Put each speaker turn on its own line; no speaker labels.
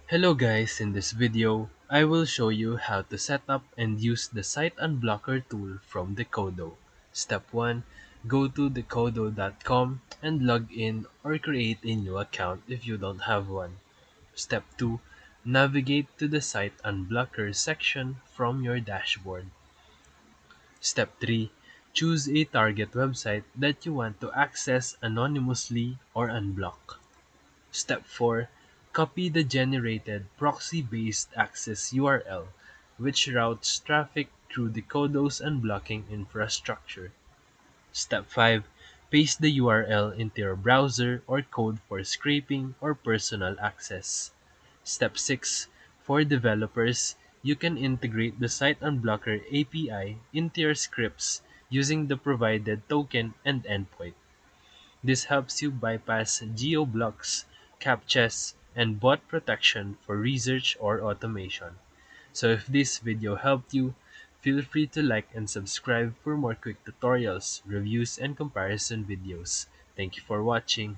Hello guys, in this video, I will show you how to set up and use the Site Unblocker tool from Decodo. Step 1. Go to decodo.com and log in or create a new account if you don't have one. Step 2. Navigate to the Site Unblocker section from your dashboard. Step 3. Choose a target website that you want to access anonymously or unblock. Step 4. Copy the generated proxy-based access URL, which routes traffic through Decodo's unblocking infrastructure. Step 5. Paste the URL into your browser or code for scraping or personal access. Step 6. For developers, you can integrate the Site Unblocker API into your scripts using the provided token and endpoint. This helps you bypass geo-blocks, captchas, and bot protection for research or automation. So if this video helped you, feel free to like and subscribe for more quick tutorials, reviews, and comparison videos. Thank you for watching.